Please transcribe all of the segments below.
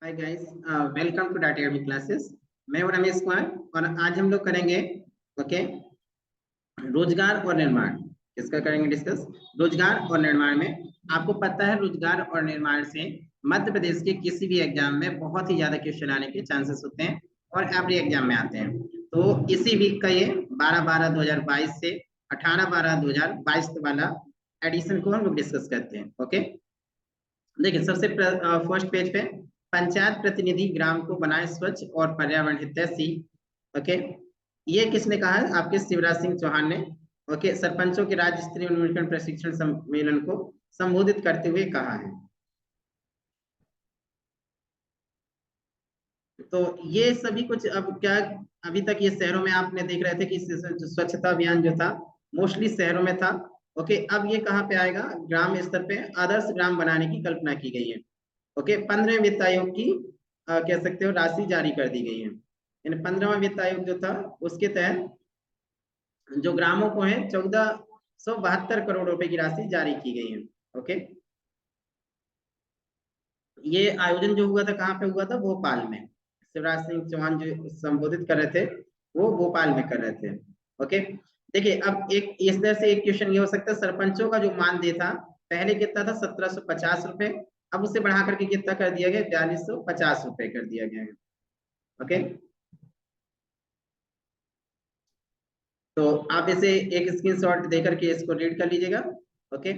Hi guys, welcome to data academy classes. मैं हूं रमेश कुमार और आज हम लोग करेंगे ओके रोजगार और निर्माण। किसका करेंगे डिस्कस? रोजगार और निर्माण में आपको पता है रोजगार और निर्माण से मध्य प्रदेश के किसी भी एग्जाम में बहुत ही ज्यादा क्वेश्चन आने के चांसेस होते हैं और एवरी एग्जाम में आते हैं। तो इसी वीक का ये 12/12/2022 से 18/12/2022 वाला एडिशन को हम लोग डिस्कस करते हैं। ओके, देखिए सबसे फर्स्ट पेज पे पंचायत प्रतिनिधि ग्राम को बनाए स्वच्छ और पर्यावरण हितैषी। ओके, ये किसने कहा है? आपके शिवराज सिंह चौहान ने ओके सरपंचों के राज्य स्तरीय उन्मुखीकरण प्रशिक्षण सम्मेलन को संबोधित करते हुए कहा है। तो ये सभी कुछ अब क्या, अभी तक ये शहरों में आपने देख रहे थे कि स्वच्छता अभियान जो था मोस्टली शहरों में था। ओके, अब ये कहाँ पे आएगा? ग्राम स्तर पे आदर्श ग्राम बनाने की कल्पना की गई है। ओके, 15वें वित्त आयोग की कह सकते हो राशि जारी कर दी गई है। यानी 15वां वित्त आयोग जो था उसके तहत जो ग्रामों को है 1472 करोड़ रुपए की राशि जारी की गई है। ओके, ये आयोजन जो हुआ था कहाँ पे हुआ था? भोपाल में। शिवराज सिंह चौहान जो संबोधित कर रहे थे वो भोपाल में कर रहे थे। ओके, देखिए अब एक इस तरह से एक क्वेश्चन ये हो सकता है, सरपंचों का जो मानदेय था पहले कितना था? 1750 रुपए। अब उसे बढ़ा करके कितना कर दिया गया? 4250 रुपए कर दिया गया है। ओके, तो आप इसे एक स्क्रीनशॉट देकर के इसको रीड कर लीजिएगा। ओके,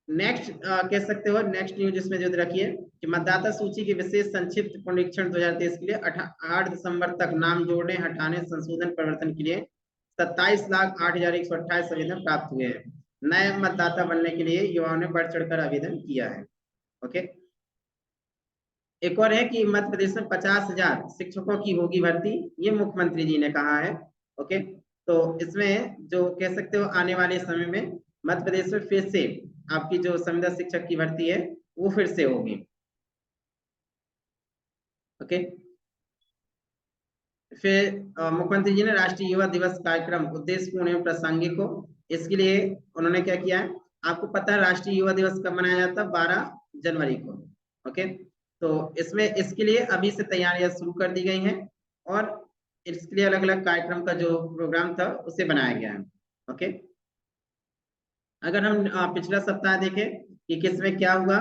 नेक्स्ट कह सकते हो नेक्स्ट न्यूज इसमें जो रखिए कि मतदाता सूची के विशेष संक्षिप्त पुनरीक्षण 2023 के लिए 8 दिसंबर तक नाम जोड़ने, हटाने, संशोधन, परिवर्तन के लिए 27,08,128 आवेदन प्राप्त हुए हैं। नए मतदाता बनने के लिए युवाओं ने बढ़ चढ़कर आवेदन किया है। ओके, एक और है कि मध्य प्रदेश में 50,000 शिक्षकों की होगी भर्ती, ये मुख्यमंत्री जी ने कहा है। ओके, तो इसमें जो कह सकते हो आने वाले समय में मध्य प्रदेश में फिर से आपकी जो संविदा शिक्षक की भर्ती है वो फिर से होगी। ओके, फिर मुख्यमंत्री जी ने राष्ट्रीय युवा दिवस कार्यक्रम उद्देश्यपूर्ण एवं प्रासंगिक हो, इसके लिए उन्होंने क्या किया है? आपको पता है राष्ट्रीय युवा दिवस कब मनाया जाता है? 12 जनवरी को। ओके, तो इसमें इसके लिए अभी से तैयारियां शुरू कर दी गई हैं और इसके लिए अलग अलग कार्यक्रम का जो प्रोग्राम था उसे बनाया गया है। ओके, अगर हम पिछला सप्ताह देखें कि किसमें क्या हुआ,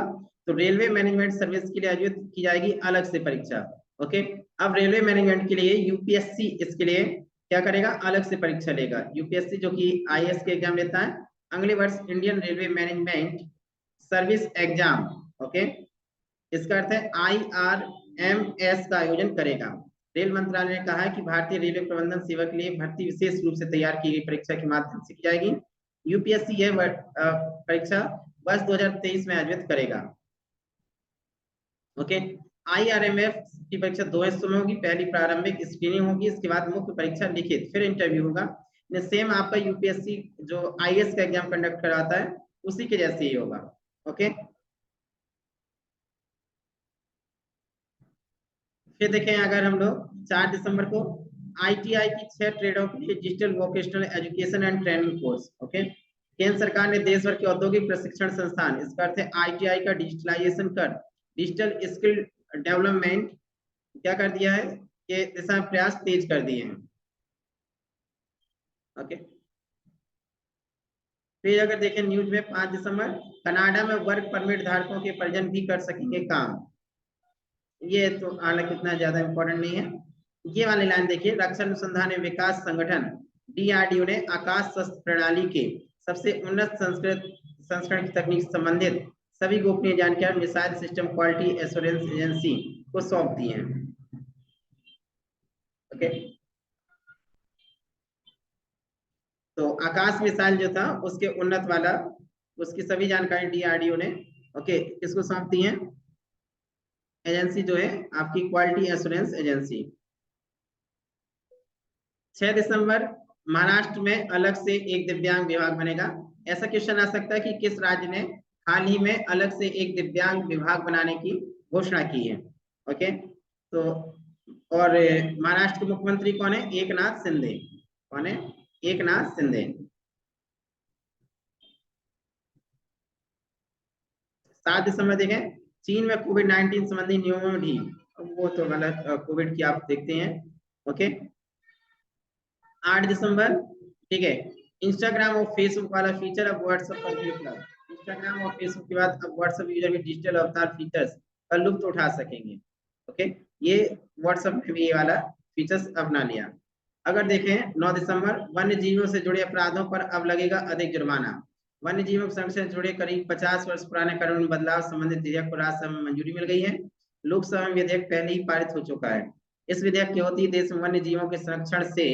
तो रेलवे मैनेजमेंट सर्विस के लिए आयोजित की जाएगी अलग से परीक्षा। ओके, अब रेलवे मैनेजमेंट के लिए यूपीएससी इसके लिए क्या करेगा? अलग से परीक्षा लेगा। यूपीएससी जो कि आईएएस के एग्जाम लेता है, अगले वर्ष Indian railway management service exam okay इसका अर्थ है IRMS का आयोजन करेगा। रेल मंत्रालय ने कहा है कि भारतीय रेलवे प्रबंधन सेवा के लिए भर्ती विशेष रूप से तैयार की गई परीक्षा के माध्यम से की जाएगी। यूपीएससी यह परीक्षा वर्ष 2023 में आयोजित करेगा। ओके, IRMF की परीक्षा 2 हिस्सों में होगी। पहली प्रारंभिक स्क्रीनिंग होगी, इसके बाद मुख्य परीक्षा लिखित, फिर इंटरव्यू होगा। सेम आपका यूपीएससी जो आईएएस का एग्जाम कंडक्ट कराता है उसी के जैसे ही होगा। ओके, फिर देखें अगर हम लोग 4 दिसंबर को ITI की 6 ट्रेडों के लिए digital vocational education and training course. Okay, केंद्र सरकार ने देश भर के औद्योगिक प्रशिक्षण संस्थान, इसका अर्थ है ITI का डिजिटलाइजेशन कर डिजिटल स्किल डेवलपमेंट क्या कर दिया है कि दिशा प्रयास तेज कर दिए हैं। ओके, फिर अगर देखें न्यूज में 5 दिसंबर कनाडा में वर्क परमिट धारकों के परिजन भी कर सकेंगे काम। ये तो हालांकि इतना ज्यादा इंपॉर्टेंट नहीं है। ये वाली लाइन देखिए, रक्षा अनुसंधान एवं विकास संगठन DRDO ने आकाश शस्त्र प्रणाली के सबसे उन्नत संस्करण की तकनीक से संबंधित सभी गोपनीय जानकारी missile system quality assurance agency को सौंप दी है। ओके, तो आकाश मिसाइल जो था उसके उन्नत वाला उसकी सभी जानकारी DRDO ने ओके किसको सौंप दी है? एजेंसी जो है आपकी क्वालिटी एश्योरेंस एजेंसी। 6 दिसंबर महाराष्ट्र में अलग से एक दिव्यांग विभाग बनेगा। ऐसा क्वेश्चन आ सकता है कि किस राज्य ने हाल ही में अलग से एक दिव्यांग विभाग बनाने की घोषणा की है? ओके, तो और महाराष्ट्र के मुख्यमंत्री कौन है? एकनाथ शिंदे। कौन है? एकनाथ शिंदे। 7 दिसंबर देखें चीन में कोविड-19 संबंधी नियमों में ढील, वो तो गलत, कोविड की आप देखते हैं। ओके, 8 दिसंबर, ठीक है। इंस्टाग्राम और फेसबुक वाला फीचर अब व्हाट्सएप पर भी उपलब्ध। इंस्टाग्राम और फेसबुक के बाद अब व्हाट्सएप यूजर भी डिजिटल अवतार फीचर्स का लुत्फ उठा सकेंगे। ओके, ये व्हाट्सएप में भी ये वाला फीचर्स अपना लिया। अगर देखें 9 दिसंबर, वन्य जीवों से जुड़े अपराधों पर अब लगेगा अधिक जुर्माना। वन्य जीवों के संरक्षण से जुड़े करीब 50 वर्ष पुराने कानून में बदलाव संबंधित विधेयक को राज्यसभा में मंजूरी मिल गई है। लोकसभा में विधेयक पहले ही पारित हो चुका है। इस विधेयक के होते ही देश में वन्य जीवों के संरक्षण से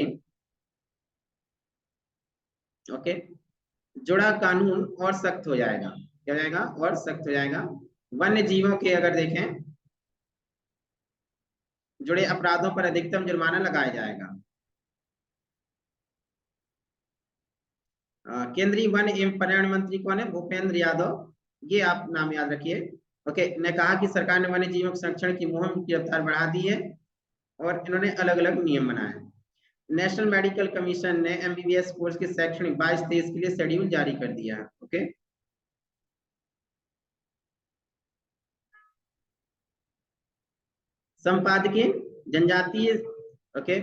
ओके जुड़ा कानून और सख्त हो जाएगा। क्या हो जाएगा? और सख्त हो जाएगा। वन्य जीवों के अगर देखें जुड़े अपराधों पर अधिकतम जुर्माना लगाया जाएगा। केंद्रीय वन एवं पर्यावरण मंत्री कौन है? भूपेंद्र यादव, ये आप नाम याद रखिए। ओके, ने कहा कि सरकार ने वन्य जीवों के संरक्षण की मुहिम की रफ्तार बढ़ा दी है और इन्होंने अलग अलग नियम बनाए। नेशनल मेडिकल कमीशन ने एमबीबीएस कोर्स के शैक्षणिक 22-23 के लिए शेड्यूल जारी कर दिया है। ओके, संपादकीय जनजातीय, ओके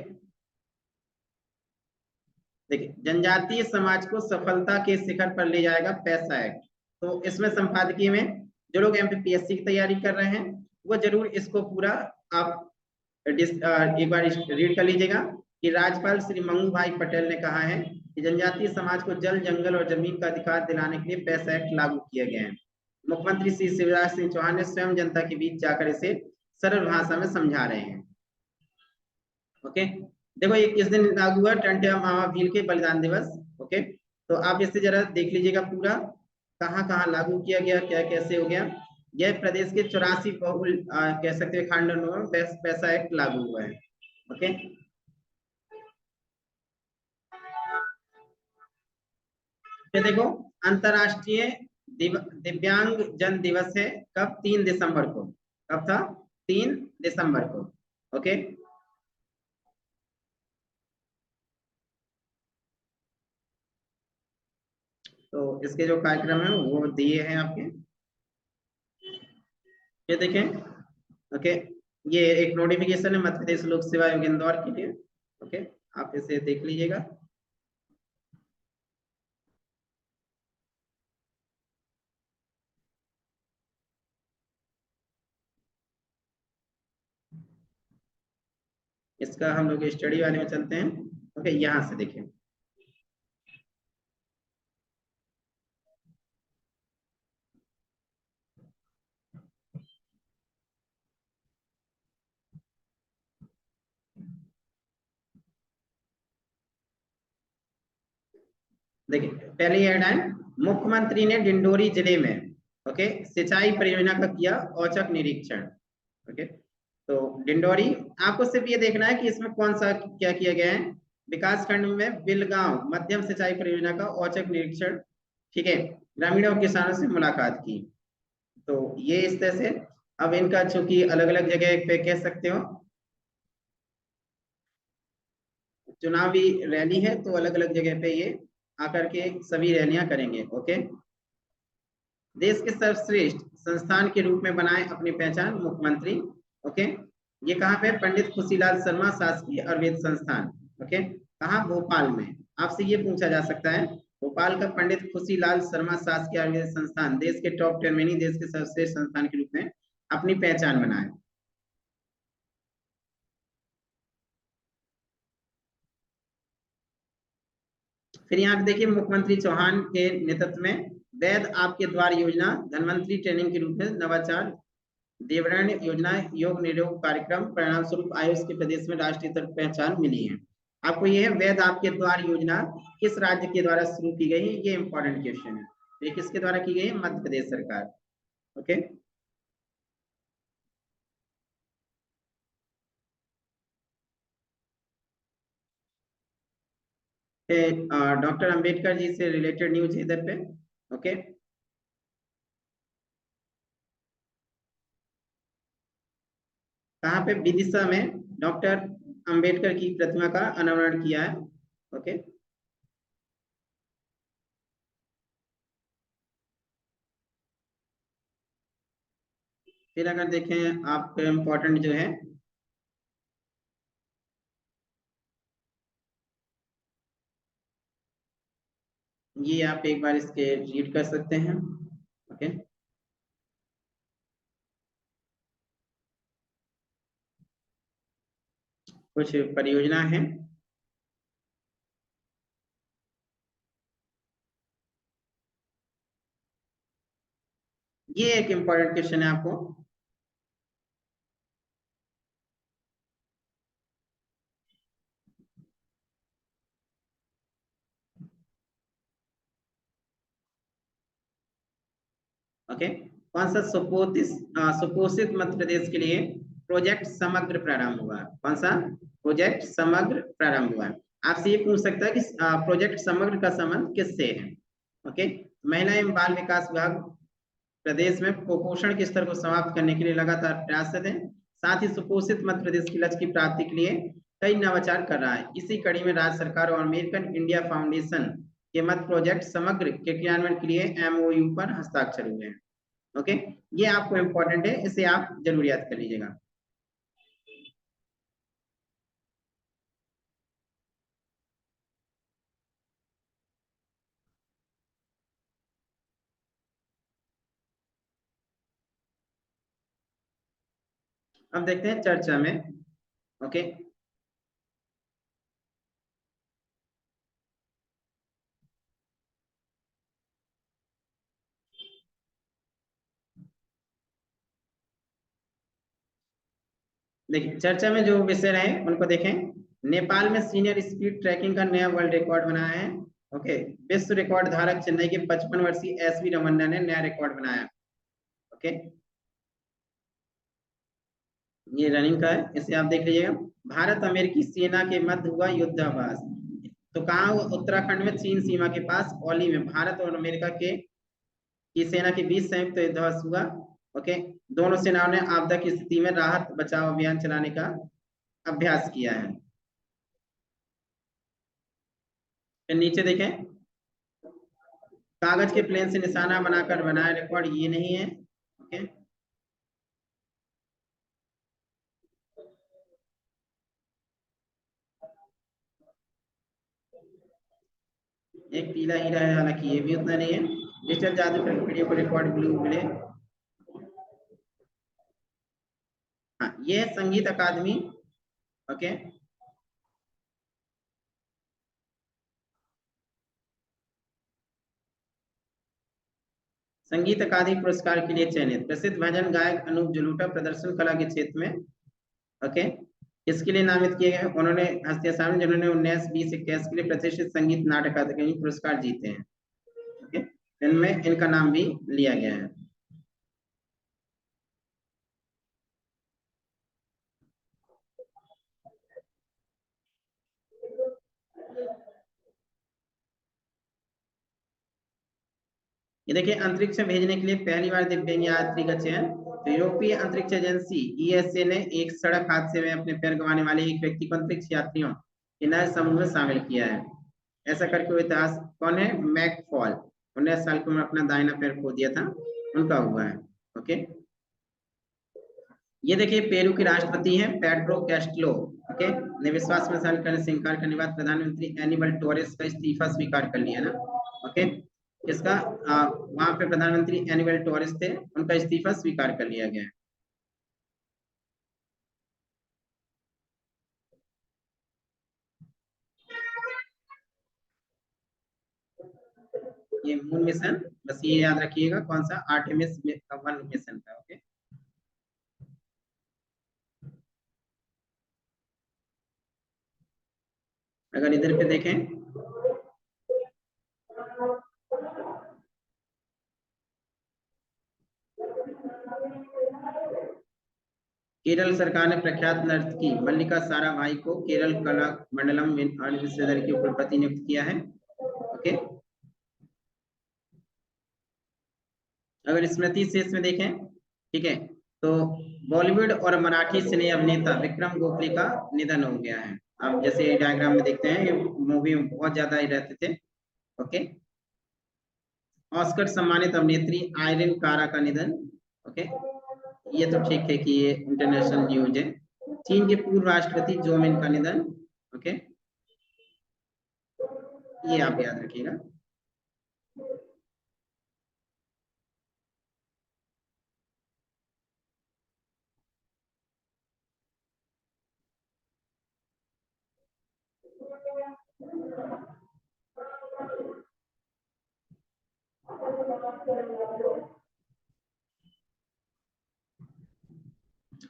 देखिए, जनजातीय समाज को सफलता के शिखर पर ले जाएगा पैसा एक्ट। तो इसमें संपादकीय में जो लोग एमपीपीएससी की तैयारी कर रहे हैं वो जरूर इसको पूरा आप एक बार रीड कर लीजिएगा कि राज्यपाल श्री मंगू भाई पटेल ने कहा है कि जनजातीय समाज को जल, जंगल और जमीन का अधिकार दिलाने के लिए पैसा एक्ट लागू किया गया है। मुख्यमंत्री श्री शिवराज सिंह चौहान ने स्वयं जनता के बीच जाकर इसे सरल भाषा में समझा रहे हैं। ओके, देखो ये किस दिन लागू हुआ? टंट्या मामा भील के बलिदान दिवस। ओके, तो आप इससे जरा देख लीजिएगा पूरा कहाँ कहाँ लागू किया गया, क्या कैसे हो गया। यह प्रदेश के 84 बहुल कह सकते हैं खंडों में पैसा एक्ट लागू हुआ है। ओके, फिर देखो अंतरराष्ट्रीय दिव्यांग जन दिवस है कब? 3 दिसंबर को। कब था? 3 दिसंबर को। ओके, तो इसके जो कार्यक्रम है वो दिए हैं आपके, ये देखें। ओके, ये एक नोटिफिकेशन है मध्य प्रदेश लोक सेवा आयोग इंदौर के लिए। ओके, आप इसे देख लीजिएगा। इसका हम लोग स्टडी वाले में चलते हैं। ओके, यहाँ से देखें। देखिए पहले ये हेडलाइन, मुख्यमंत्री ने डिंडोरी जिले में ओके सिंचाई परियोजना का किया औचक निरीक्षण। ओके, तो डिंडोरी, आपको सिर्फ ये देखना है कि इसमें कौन सा क्या किया गया है। विकास खंड में बिलगांव मध्यम सिंचाई परियोजना का औचक निरीक्षण, ठीक है, ग्रामीणों और किसानों से मुलाकात की। तो ये इस तरह से अब इनका चूंकि अलग अलग जगह पे कह सकते हो चुनावी रैली है तो अलग अलग जगह पे ये आकर के सभी रैलियां करेंगे। ओके, देश के सर्वश्रेष्ठ संस्थान के रूप में बनाए अपनी पहचान मुख्यमंत्री। ओके, ये कहाँ पे? पंडित खुशीलाल शर्मा शासकीय आयुर्वेद संस्थान। ओके, कहाँ? भोपाल में। आपसे ये पूछा जा सकता है भोपाल का पंडित खुशीलाल शर्मा शासकीय आयुर्वेद संस्थान देश के टॉप 10 में नहीं, देश के सर्वश्रेष्ठ संस्थान के रूप में अपनी पहचान बनाए। फिर यहाँ देखिए मुख्यमंत्री चौहान के नेतृत्व में वैध आपके द्वार योजना, धनवंतरी ट्रेनिंग के रूप में नवाचार, देवरण योजना, योग निरोग कार्यक्रम, परिणाम स्वरूप आयुष के प्रदेश में राष्ट्रीय स्तर पहचान मिली है। आपको ये है वैध आपके द्वार योजना किस राज्य के द्वारा शुरू की गई है? ये इंपॉर्टेंट क्वेश्चन है। ये किसके द्वारा की गई है? मध्य प्रदेश सरकार। ओके, डॉक्टर अंबेडकर जी से रिलेटेड न्यूज इधर पे। ओके, कहाँ पे? विदिशा में डॉक्टर अंबेडकर की प्रतिमा का अनावरण किया है। ओके, फिर अगर देखें आप इम्पोर्टेंट जो है, ये आप एक बार इसके रीड कर सकते हैं। ओके, कुछ परियोजना है। ये एक इम्पोर्टेंट क्वेश्चन है आपको। ओके, कौन सा सुपोषित मध्य प्रदेश के लिए प्रोजेक्ट समग्र प्रारंभ हुआ? कौन सा प्रोजेक्ट समग्र प्रारंभ हुआ? आपसे ये पूछ सकता है कि प्रोजेक्ट समग्र का संबंध किससे है? ओके, महिला एवं बाल विकास विभाग प्रदेश में कुपोषण के स्तर को समाप्त करने के लिए लगातार प्रयासरत है। साथ ही सुपोषित मध्य प्रदेश की लक्ष्य की प्राप्ति के लिए कई नवाचार कर रहा है। इसी कड़ी में राज्य सरकार और अमेरिकन इंडिया फाउंडेशन के मध्य प्रोजेक्ट समग्र के क्रियान्वयन के लिए एमओयू पर हस्ताक्षर हुए हैं। ओके, ये आपको इम्पोर्टेंट है, इसे आप जरूर याद कर लीजिएगा। अब देखते हैं चर्चा में। ओके, देखिए चर्चा में जो विषय रहे उनको देखें। नेपाल में सीनियर स्पीड ट्रैकिंग का नया वर्ल्ड रिकॉर्ड बनाया है। ओके, विश्व रिकॉर्ड धारक चेन्नई के 55 वर्षीय एसवी रमन्ना ने नया रिकॉर्ड बनाया। ओके, ये रनिंग का है, इसे आप देख लीजिएगा। भारत अमेरिकी सेना के मध्य हुआ युद्धाभ्यास। तो कहा हुआ? उत्तराखंड में चीन सीमा के पास औली में भारत और अमेरिका के की सेना के बीच संयुक्त युद्धाभ्यास हुआ। ओके, दोनों सेनाओं ने आपदा की स्थिति में राहत बचाव अभियान चलाने का अभ्यास किया है। फिर नीचे देखें, कागज के प्लेन से निशाना बनाकर बनाया रिकॉर्ड ये नहीं है। ओके, एक पीला हीरा है, हालांकि ये भी उतना नहीं है। डिजिटल जादू फिल्म वीडियो को रिकॉर्ड ब्लू मिले। हाँ, ये है संगीत अकादमी। ओके, संगीत अकादमी पुरस्कार के लिए चयनित प्रसिद्ध भजन गायक अनूप जलोटा प्रदर्शन कला के क्षेत्र में। ओके, इसके लिए नामित किए गए उन्होंने हस्तियां शामिल जिन्होंने 19, 20, 21 के लिए प्रतिष्ठित संगीत नाटक अकादमी पुरस्कार जीते हैं। ओके, इनमें इनका नाम भी लिया गया है। ये देखिए, अंतरिक्ष में भेजने के लिए पहली बार दिव्यांग यात्री का चयन। तो यूरोपीय अंतरिक्ष एजेंसी ईएसए ने एक सड़क हादसे में अपने पैर गंवाने वाले एक व्यक्ति को अंतरिक्ष यात्रियों के नए समूह में शामिल किया है। ऐसा करके वो इतिहास कौन है? मैकफॉल, 19 साल की उम्र अपना दाहिना पैर खो दिया था, उनका हुआ है। ओके, ये देखिए पेरू के राष्ट्रपति हैं पेड्रो कैस्टिलो। ओके, ने विश्वास में शामिल करने से इनकार करने के बाद प्रधानमंत्री एनिबल टोरेस का इस्तीफा स्वीकार कर लिया ना। ओके, इसका वहां पे प्रधानमंत्री एनिबल टोरेस थे, उनका इस्तीफा स्वीकार कर लिया गया है। ये मून मिशन, बस ये याद रखिएगा कौन सा, आर्टेमिस 1 मिशन था। ओके, अगर इधर पे देखें, केरल सरकार ने प्रख्यात नर्तकी मल्लिका साराभाई को केरल कला मंडलम विश्वविद्यालय के कुलपति नियुक्त किया है। ओके, अगर स्मृति शेष में देखें, ठीक है, तो बॉलीवुड और मराठी सिने अभिनेता विक्रम गोखले का निधन हो गया है। अब जैसे डायग्राम में देखते हैं, ये मूवी में बहुत ज्यादा ही रहते थे। ओके, ऑस्कर सम्मानित अभिनेत्री आयरिन कारा का निधन। ओके, ये तो ठीक है कि ये इंटरनेशनल न्यूज है। चीन के पूर्व राष्ट्रपति जोमिन का निधन। ओके, ये आप याद रखिएगा।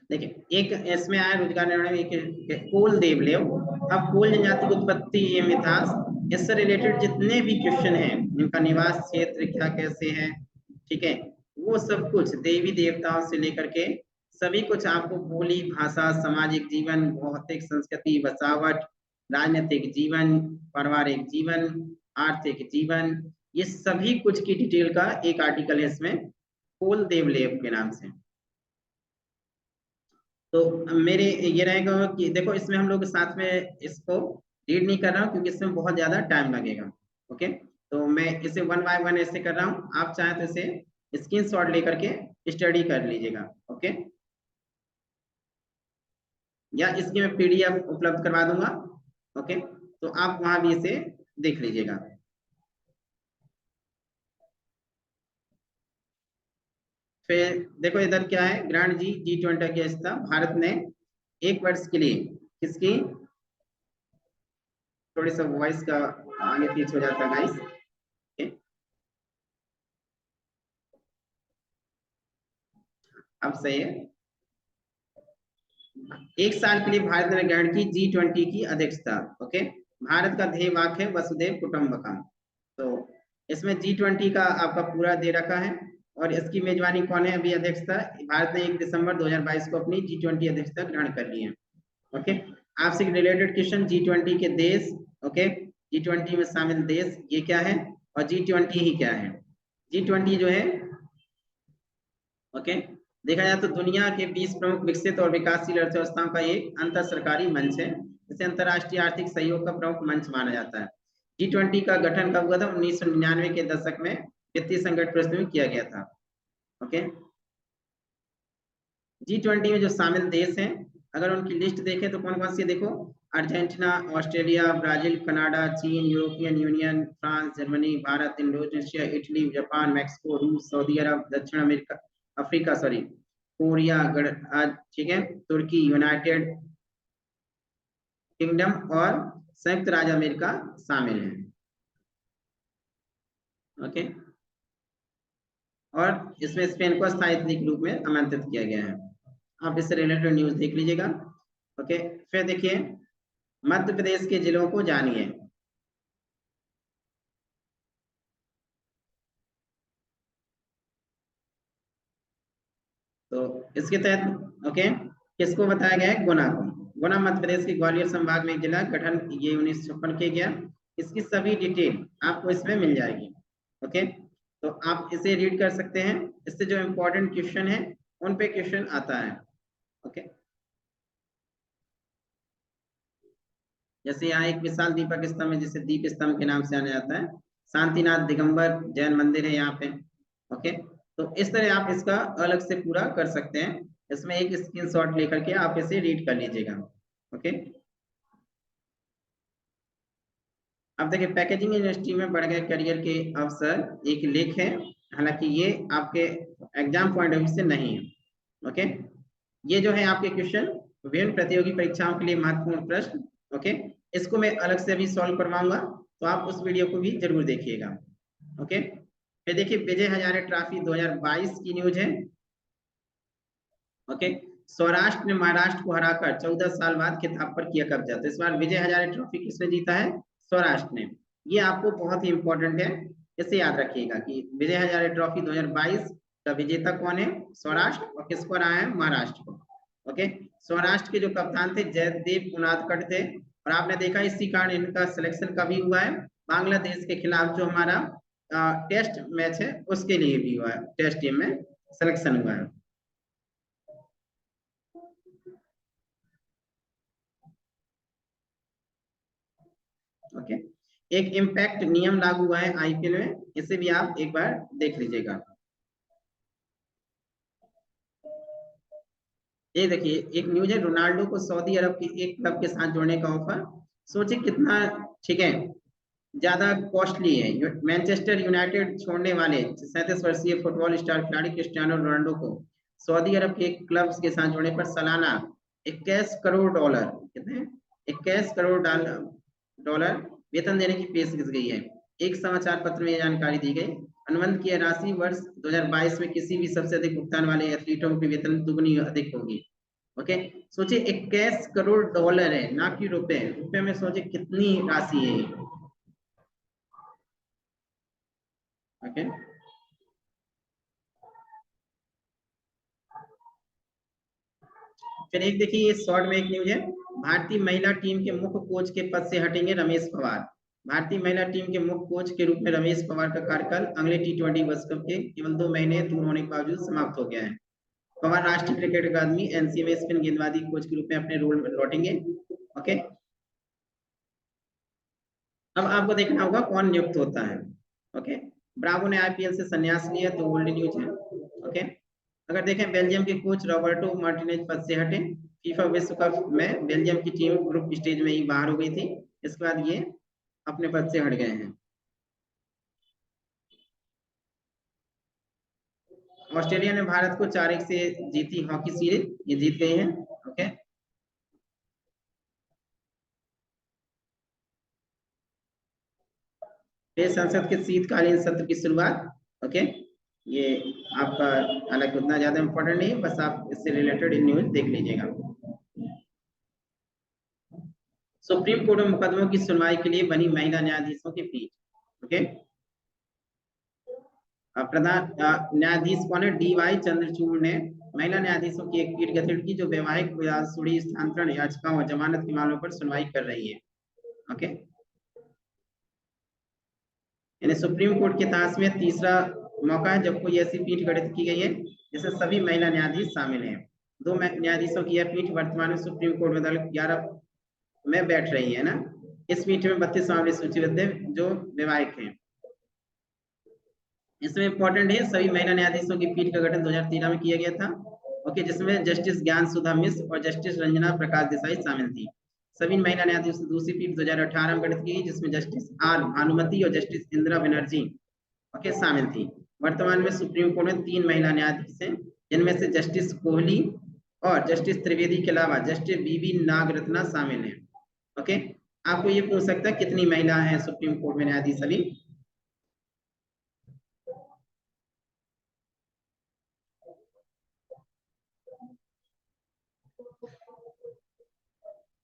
देखिए, एक इसमें आया रोजगार निर्णय में, एक कोल देवलेव। अब कोल जनजाति की उत्पत्ति एवं इतिहास, इससे रिलेटेड जितने भी क्वेश्चन हैं, इनका निवास क्षेत्र क्या कैसे है, ठीक है, वो सब कुछ देवी देवताओं से लेकर के सभी कुछ आपको बोली भाषा, सामाजिक जीवन, भौतिक संस्कृति, बसावट, राजनीतिक जीवन, पारिवारिक जीवन, आर्थिक जीवन, ये सभी कुछ की डिटेल का एक आर्टिकल है इसमें, कोल देवलेव के नाम से। तो मेरे ये रहेगा कि देखो, इसमें हम लोग साथ में इसको रीड नहीं कर रहा हूँ क्योंकि इसमें बहुत ज्यादा टाइम लगेगा। ओके, तो मैं इसे वन बाय वन ऐसे कर रहा हूँ, आप चाहें तो इसे स्क्रीनशॉट लेकर के स्टडी कर लीजिएगा। ओके, या इसकी मैं पीडीएफ उपलब्ध करवा दूंगा। ओके, तो आप वहां भी इसे देख लीजिएगा। फिर देखो इधर क्या है, ग्रांड जी G20 की अध्यक्षता भारत ने 1 वर्ष के लिए किसकी, थोड़ी सा वॉइस का आगे पीछे हो जाता है गाइस। अब सही है। 1 साल के लिए भारत ने ग्रहण की G20 की अध्यक्षता। ओके, भारत का ध्येय वाक्य है वसुधैव कुटुंबकम। तो इसमें G20 का आपका पूरा दे रखा है, और इसकी मेजबानी कौन है अभी अध्यक्षता, भारत ने 1 दिसंबर 2022 को अपनी G20 अध्यक्षता ग्रहण कर ली है। ओके, आपसे रिलेटेड क्वेश्चन, G20 के देश। ओके, G20 में शामिल देश ये क्या है, और G20 ही क्या है। G20 जो है, ओके, देखा जाए तो दुनिया के 20 प्रमुख विकसित और विकासशील अर्थव्यवस्थाओं का एक अंतर सरकारी मंच है। इसे अंतर्राष्ट्रीय आर्थिक सहयोग का प्रमुख मंच माना जाता है। G20 का गठन कब हुआ था, 1999 के दशक में वित्तीय संकट परिस्थिति में किया गया था। ओके, G20 में जो शामिल देश हैं, अगर उनकी लिस्ट देखें तो कौन कौन सी, देखो, अर्जेंटीना, ऑस्ट्रेलिया, ब्राजील, कनाडा, चीन, European union, France, Germany, Bharat, Indonesia, Italy, Japan, Mexico, रूस, सऊदी अरब, दक्षिण अमेरिका, अफ्रीका, सॉरी, कोरिया, ठीक है, तुर्की, यूनाइटेड किंगडम और संयुक्त राज्य अमेरिका शामिल है। ओके, और इसमें स्पेन को स्थायी अतिथि के रूप में आमंत्रित किया गया है। आप इससे रिलेटेड न्यूज देख लीजिएगा। ओके, फिर देखिए, मध्य प्रदेश के जिलों को जानिए। तो इसके तहत, ओके, किसको बताया गया है, गुना को। गुना मध्य प्रदेश के ग्वालियर संभाग में एक जिला, गठन ये 1956 के गया। इसकी सभी डिटेल आपको इसमें मिल जाएगी। ओके, तो आप इसे रीड कर सकते हैं, इससे जो इम्पोर्टेंट क्वेश्चन है उन पे क्वेश्चन आता है। ओके, जैसे यहाँ एक विशाल दीपक स्तंभ है जिसे दीप स्तंभ के नाम से जाना जाता है, शांतिनाथ दिगंबर जैन मंदिर है यहाँ पे। ओके, तो इस तरह आप इसका अलग से पूरा कर सकते हैं, इसमें एक स्क्रीनशॉट लेकर के आप इसे रीड कर लीजिएगा। ओके, अब देखिए, पैकेजिंग इंडस्ट्री में बढ़ गए करियर के अवसर, एक लेख है, हालांकि ये आपके एग्जाम पॉइंट ऑफ व्यू से नहीं है। ओके, ये जो है आपके क्वेश्चन विभिन्न प्रतियोगी परीक्षाओं के लिए महत्वपूर्ण प्रश्न। ओके, इसको मैं अलग से अभी सॉल्व करवाऊंगा, तो आप उस वीडियो को भी जरूर देखिएगा। ओके, फिर देखिए, विजय हजारे ट्रॉफी 2022 की न्यूज है। ओके, सौराष्ट्र ने महाराष्ट्र को हराकर 14 साल बाद खिताब पर किया कब्जा। तो इस बार विजय हजारे ट्रॉफी किसने जीता है, सौराष्ट्र ने। ये आपको बहुत ही इंपॉर्टेंट है, इसे याद रखिएगा कि विजय हजारे ट्रॉफी 2022 का विजेता कौन है, सौराष्ट्र, और किसको हराया है, महाराष्ट्र को। ओके, सौराष्ट्र के जो कप्तान थे जयदेव उनादकट थे, और आपने देखा इसी कारण इनका सिलेक्शन कभी हुआ है, बांग्लादेश के खिलाफ जो हमारा टेस्ट मैच है उसके लिए भी हुआ है, टेस्ट टीम में सिलेक्शन हुआ है। ओके, एक इम्पैक्ट नियम लागू हुआ है आईपीएल में, इसे भी आप एक बार देख लीजिएगा। ये देखिए एक न्यूज है, रोनाल्डो को सऊदी अरब के एक क्लब के साथ जोड़ने का ऑफर। सोचिए कितना, ठीक है, ज्यादा कॉस्टली है। मैनचेस्टर यूनाइटेड छोड़ने वाले 37 वर्षीय फुटबॉल स्टार खिलाड़ी क्रिस्टियानो रोनाल्डो को सऊदी अरब के एक क्लब के साथ जोड़ने पर सालाना 21 करोड़ डॉलर, कितने, 21 करोड़ डॉलर वेतन देने की पेशकश गई है। एक समाचार पत्र में यह जानकारी दी गई। अनुबंध की राशि वर्ष 2022 में किसी भी सबसे अधिक भुगतान वाले एथलीटों के वेतन दुगनी अधिक होगी। ओके, सोचिए 21 करोड़ डॉलर है, ना कि रुपए। रुपए में सोचिए कितनी राशि है। ओके, फिर एक देखिए ये शॉर्ट में एक न्यूज है। भारतीय महिला टीम के मुख्य कोच के पद से हटेंगे रमेश पवार। भारतीय महिला टीम के मुख्य कोच के रूप में रमेश पवार का कार्यकाल अगले T20 वर्ल्ड कप के केवल 2 महीने दूर होने के बावजूद समाप्त हो गया है। पवार राष्ट्रीय क्रिकेट अकादमी एनसीए में स्पिन गेंदबाजी कोच के रूप में अपने रोल में लौटेंगे। ओके, अब आपको देखना होगा कौन नियुक्त होता है। ओके, ब्रावो ने आईपीएल से संन्यास लिया, तो ओल्ड न्यूज है। ओके, अगर देखें बेल्जियम के कोच रॉबर्टो मार्टिनेज पद से हटे। फीफा विश्व कप में बेल्जियम की टीम ग्रुप स्टेज में ही बाहर हो गई थी। इसके बाद ये अपने पद से हट गए हैं। ऑस्ट्रेलिया ने भारत को 4-1 से जीती हॉकी सीरीज, ये जीत गई है। ओके, फिर संसद के शीतकालीन सत्र की शुरुआत। ओके, ये आपका हालांकि उतना ज्यादा इंपॉर्टेंट नहीं है, बस आप इससे रिलेटेड न्यूज देख लीजिएगा। सुप्रीम कोर्ट में मुकदमों की सुनवाई के लिए बनी महिला न्यायाधीशों की पीठ। ओके, प्रधान न्यायाधीश कौन है? DY चंद्रचूड़ ने महिला न्यायाधीशों की एक पीठ गठित की जो वैवाहिक सुड़ी स्थानांतरण याचिकाओं और जमानत के मामलों पर सुनवाई कर रही है। ओके, यानी सुप्रीम कोर्ट के इतिहास में तीसरा मौका है जब कोई ऐसी पीठ गठित की गई है जिसमें सभी महिला न्यायाधीश शामिल हैं। 2 न्यायाधीशों की यह पीठ वर्तमान में सुप्रीम कोर्ट में अदालत 11 में बैठ रही है ना। इस पीठ में 32 मामले सूचीबद्ध हैं जो वैवाहिक हैं। इसमें इंपॉर्टेंट है सभी महिला न्यायाधीशों की पीठ का गठन 2013 में किया गया था। ओके, जिसमें जस्टिस ज्ञान सुधा मिश्र और जस्टिस रंजना प्रकाश देसाई शामिल थी। सभी महिला न्यायाधीशों की दूसरी पीठ 2018 में गठित की गई जिसमें जस्टिस आर भानुमति और जस्टिस इंदिरा बनर्जी ओके शामिल थी। वर्तमान में सुप्रीम कोर्ट में 3 महिला न्यायाधीश हैं, जिनमें से जस्टिस कोहली और जस्टिस त्रिवेदी के अलावा जस्टिस बीबी नागरत्ना शामिल हैं। ओके, आपको ये पूछ सकता है कितनी महिला हैं सुप्रीम कोर्ट में न्यायाधीश अभी?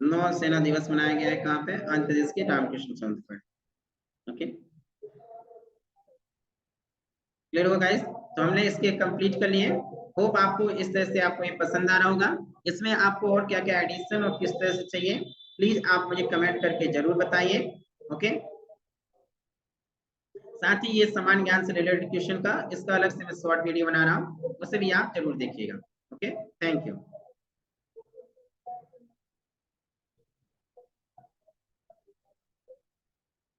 9 सेना दिवस मनाया गया है कहाँ पे? आंध्र प्रदेश के रामकृष्ण चंद्र पर। ओके, क्लियर होगा गाइस? तो हमने इसके कंप्लीट कर लिए। होप आपको इस तरह से आपको ये पसंद आ रहा होगा। इसमें आपको और क्या क्या एडिशन और किस तरह से चाहिए प्लीज आप मुझे कमेंट करके जरूर बताइए। ओके, साथ ही ये समान ज्ञान से रिलेटेड क्वेश्चन का इसका अलग से मैं शॉर्ट वीडियो बना रहा हूँ, उसे भी आप जरूर देखिएगा। Okay, thank you.